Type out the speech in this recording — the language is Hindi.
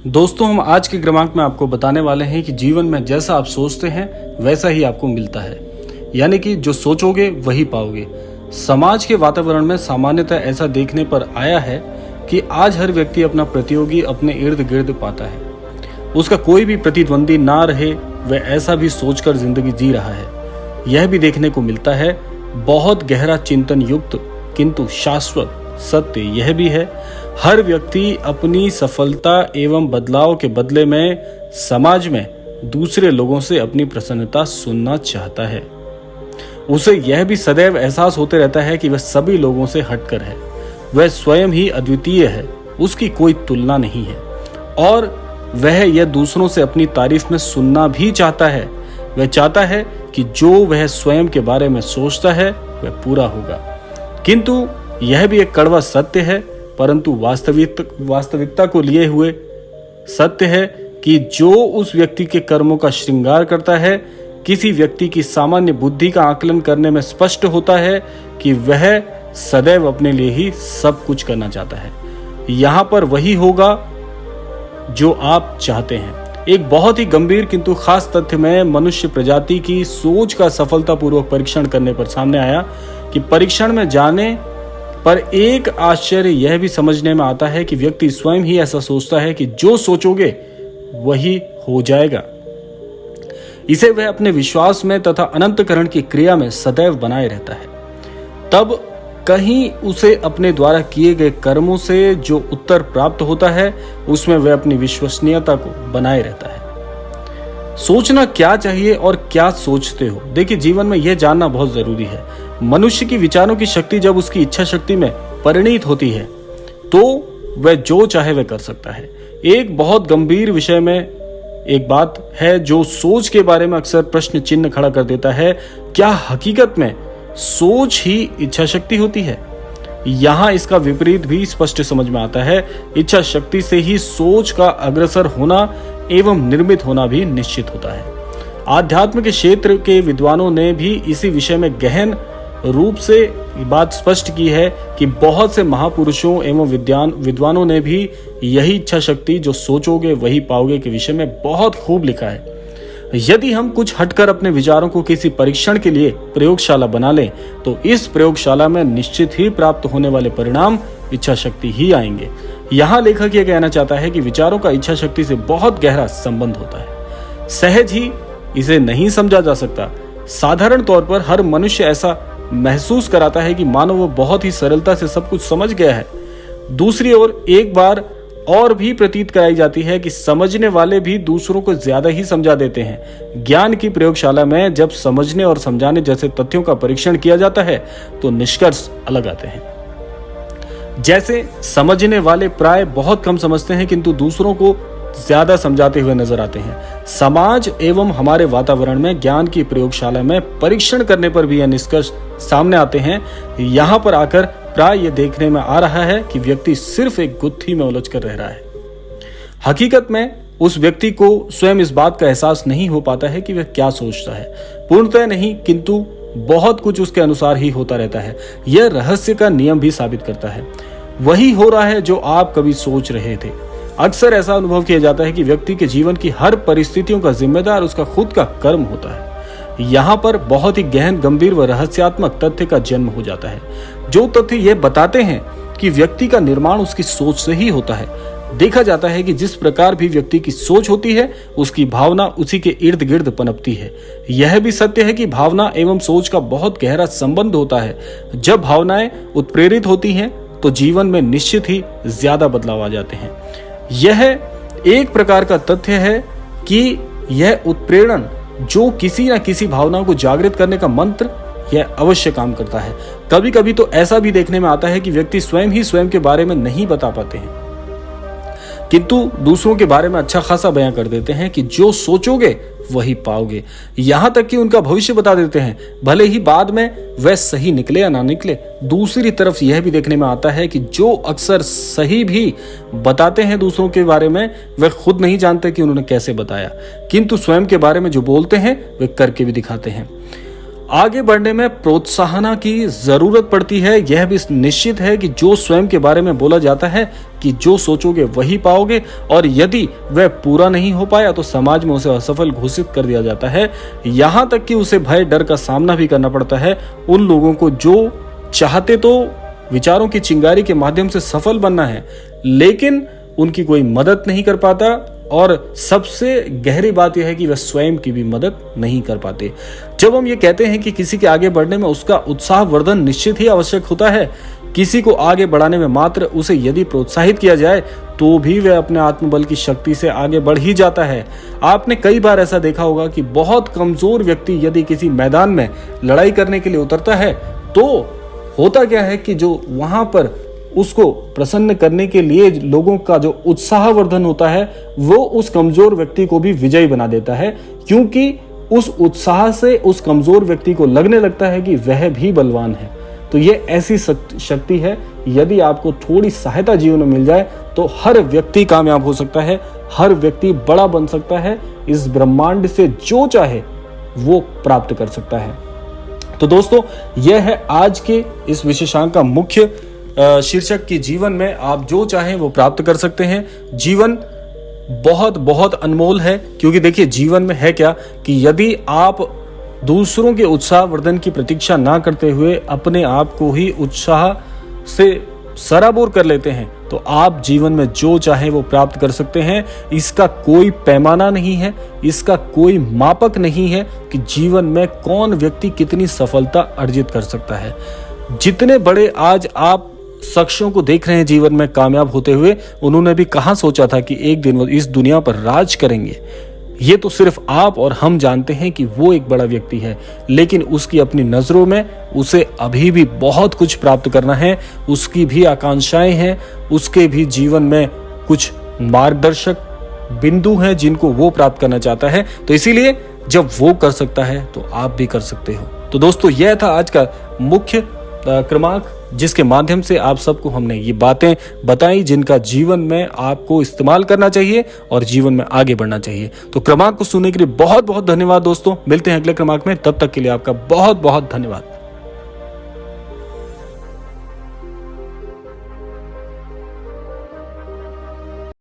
दोस्तों, हम आज के क्रमांक में आपको बताने वाले हैं कि जीवन में जैसा आप सोचते हैं वैसा ही आपको मिलता है। यानी कि जो सोचोगे वही पाओगे। समाज के वातावरण में सामान्यतः ऐसा देखने पर आया है कि आज हर व्यक्ति अपना प्रतियोगी अपने इर्द गिर्द पाता है। उसका कोई भी प्रतिद्वंदी ना रहे, वह ऐसा भी सोचकर जिंदगी जी रहा है। यह भी देखने को मिलता है। बहुत गहरा चिंतन युक्त किंतु शाश्वत सत्य यह भी है, हर व्यक्ति अपनी सफलता एवं बदलाव के बदले में समाज में दूसरे लोगों से अपनी प्रसन्नता सुनना चाहता है। उसे यह भी सदैव एहसास होते रहता है कि वह सभी लोगों से हटकर है, वह स्वयं ही अद्वितीय है, उसकी कोई तुलना नहीं है। और वह यह दूसरों से अपनी तारीफ में सुनना भी चाहता है। वह चाहता है कि जो वह स्वयं के बारे में सोचता है वह पूरा होगा। किंतु यह भी एक कड़वा सत्य है, परंतु वास्तविकता को लिए हुए सत्य है कि जो उस व्यक्ति के कर्मों का श्रृंगार करता है, किसी व्यक्ति की सामान्य बुद्धि का आकलन करने में स्पष्ट होता है कि वह सदैव अपने लिए ही सब कुछ करना चाहता है। यहां पर वही होगा जो आप चाहते हैं। एक बहुत ही गंभीर किंतु खास तथ्य में मनुष्य प्रजाति की सोच का सफलतापूर्वक परीक्षण करने पर सामने आया कि परीक्षण में जाने पर एक आश्चर्य यह भी समझने में आता है कि व्यक्ति स्वयं ही ऐसा सोचता है कि जो सोचोगे वही हो जाएगा। इसे वह अपने विश्वास में तथा अनंतकरण की क्रिया में सदैव बनाए रहता है। तब कहीं उसे अपने द्वारा किए गए कर्मों से जो उत्तर प्राप्त होता है, उसमें वह अपनी विश्वसनीयता को बनाए रहता है। सोचना क्या चाहिए और क्या सोचते हो, देखिए जीवन में यह जानना बहुत जरूरी है। मनुष्य की विचारों की शक्ति जब उसकी इच्छा शक्ति में परिणित होती है तो वह जो चाहे वह कर सकता है। एक बहुत गंभीर विषय में एक बात है जो सोच के बारे में अक्सर प्रश्न चिन्ह खड़ा कर देता है। क्या हकीकत में सोच ही इच्छा शक्ति होती है? यहां इसका विपरीत भी स्पष्ट समझ में आता है। इच्छा शक्ति से ही सोच का अग्रसर होना एवं निर्मित होना भी निश्चित होता है। आध्यात्म के क्षेत्र के विद्वानों ने भी इसी विषय में गहन रूप से बात स्पष्ट की है कि बहुत से महापुरुषों एवं विद्वानों ने भी यही इच्छा शक्ति जो सोचोगे वही पाओगे के विषय में बहुत खूब लिखा है। यदि हम कुछ हटकर अपने विचारों को किसी परीक्षण के लिए प्रयोगशाला बना लें तो इस प्रयोगशाला में निश्चित ही प्राप्त होने वाले परिणाम इच्छा शक्ति ही आएंगे। यहाँ लेखक यह कहना चाहता है कि विचारों का इच्छा शक्ति से बहुत गहरा संबंध होता है। सहज ही इसे नहीं समझा जा सकता। साधारण तौर पर हर मनुष्य ऐसा महसूस कराता है कि मानो वो बहुत ही सरलता से सब कुछ समझ गया है। दूसरी ओर एक बार और भी प्रतीत कराई जाती है कि समझने वाले भी दूसरों को ज्यादा ही समझा देते हैं। ज्ञान की प्रयोगशाला में जब समझने और समझाने जैसे तथ्यों का परीक्षण किया जाता है तो निष्कर्ष अलग आते हैं। जैसे समझने वाले प्राय बहुत कम समझते हैं किंतु दूसरों को ज्यादा समझाते हुए नजर आते हैं। समाज एवं हमारे वातावरण में ज्ञान की प्रयोगशाला में परीक्षण करने पर भी यह निष्कर्ष सामने आते हैं। यहाँ पर आकर प्राय यह देखने में आ रहा है कि व्यक्ति सिर्फ एक गुत्थी में उलझ कर रह रहा है। हकीकत में उस व्यक्ति को स्वयं इस बात का एहसास नहीं हो पाता है कि वह क्या सोचता है। पूर्णतः नहीं, किंतु बहुत कुछ उसके अनुसार ही होता रहता है। यह रहस्य का नियम भी साबित करता है। वही हो रहा है जो आप कभी सोच रहे थे। अक्सर ऐसा अनुभव किया जाता है कि व्यक्ति के जीवन की हर परिस्थितियों का जिम्मेदार उसका खुद का कर्म होता है। यहाँ पर बहुत ही गहन, गंभीर व रहस्यात्मक तथ्य का जन्म हो जाता है। जो तथ्य ये बताते हैं कि व्यक्ति का निर्माण उसकी सोच से ही होता है। देखा जाता है कि जिस प्रकार भी व्यक्ति की सोच होती है उसकी भावना उसी के इर्द गिर्द पनपती है। यह भी सत्य है कि भावना एवं सोच का बहुत गहरा संबंध होता है। जब भावनाएं उत्प्रेरित होती हैं तो जीवन में निश्चित ही ज्यादा बदलाव आ जाते हैं। यह एक प्रकार का तथ्य है कि यह उत्प्रेरण जो किसी न किसी भावना को जागृत करने का मंत्र, यह अवश्य काम करता है। कभी कभी तो ऐसा भी देखने में आता है कि व्यक्ति स्वयं ही स्वयं के बारे में नहीं बता पाते हैं किंतु दूसरों के बारे में अच्छा खासा बयां कर देते हैं कि जो सोचोगे वही पाओगे। यहां तक कि उनका भविष्य बता देते हैं, भले ही बाद में वह सही निकले या ना निकले। दूसरी तरफ यह भी देखने में आता है कि जो अक्सर सही भी बताते हैं दूसरों के बारे में, वह खुद नहीं जानते कि उन्होंने कैसे बताया, किंतु स्वयं के बारे में जो बोलते हैं वे करके भी दिखाते हैं। आगे बढ़ने में प्रोत्साहन की जरूरत पड़ती है। यह भी निश्चित है कि जो स्वयं के बारे में बोला जाता है कि जो सोचोगे वही पाओगे, और यदि वह पूरा नहीं हो पाया तो समाज में उसे असफल घोषित कर दिया जाता है। यहाँ तक कि उसे भय डर का सामना भी करना पड़ता है। उन लोगों को जो चाहते तो विचारों की चिंगारी के माध्यम से सफल बनना है, लेकिन उनकी कोई मदद नहीं कर पाता, और सबसे गहरी बात यह है कि वह स्वयं की भी मदद नहीं कर पाते। जब हम ये कहते हैं कि किसी के आगे बढ़ने में उसका उत्साहवर्धन निश्चित ही आवश्यक होता है, किसी को आगे बढ़ाने में मात्र उसे यदि प्रोत्साहित किया जाए तो भी वह अपने आत्मबल की शक्ति से आगे बढ़ ही जाता है। आपने कई बार ऐसा देखा होगा कि बहुत कमजोर व्यक्ति यदि किसी मैदान में लड़ाई करने के लिए उतरता है तो होता क्या है कि जो वहां पर उसको प्रसन्न करने के लिए लोगों का जो उत्साहवर्धन होता है वो उस कमजोर व्यक्ति को भी विजयी बना देता है, क्योंकि उस उत्साह से उस कमजोर व्यक्ति को लगने लगता है कि वह भी बलवान है। तो ये ऐसी शक्ति है, यदि आपको थोड़ी सहायता जीवन में मिल जाए तो हर व्यक्ति कामयाब हो सकता है, हर व्यक्ति बड़ा बन सकता है, इस ब्रह्मांड से जो चाहे वो प्राप्त कर सकता है। तो दोस्तों, यह है आज के इस विशेषांक का मुख्य शीर्षक कि जीवन में आप जो चाहें वो प्राप्त कर सकते हैं। जीवन बहुत बहुत अनमोल है, क्योंकि देखिए जीवन में है क्या कि यदि आप दूसरों के उत्साहवर्धन की प्रतीक्षा ना करते हुए अपने आप को ही उत्साह से सराबोर कर लेते हैं तो आप जीवन में जो चाहे वो प्राप्त कर सकते हैं। इसका कोई पैमाना नहीं है, इसका कोई मापक नहीं है कि जीवन में कौन व्यक्ति कितनी सफलता अर्जित कर सकता है। जितने बड़े आज आप शख्सों को देख रहे हैं जीवन में कामयाब होते हुए, उन्होंने भी कहां सोचा था कि एक दिन वो इस दुनिया पर राज करेंगे। ये तो सिर्फ आप और हम जानते हैं कि वो एक बड़ा व्यक्ति है, लेकिन उसकी अपनी नजरों में उसे अभी भी बहुत कुछ प्राप्त करना है, उसकी भी आकांक्षाएं हैं, उसके भी जीवन में कुछ मार्गदर्शक बिंदु हैं जिनको वो प्राप्त करना चाहता है। तो इसीलिए जब वो कर सकता है तो आप भी कर सकते हो। तो दोस्तों, यह था आज का मुख्य क्रमांक, जिसके माध्यम से आप सबको हमने ये बातें बताई जिनका जीवन में आपको इस्तेमाल करना चाहिए और जीवन में आगे बढ़ना चाहिए। तो क्रमांक को सुनने के लिए बहुत बहुत धन्यवाद दोस्तों। मिलते हैं अगले क्रमांक में, तब तक के लिए आपका बहुत बहुत धन्यवाद।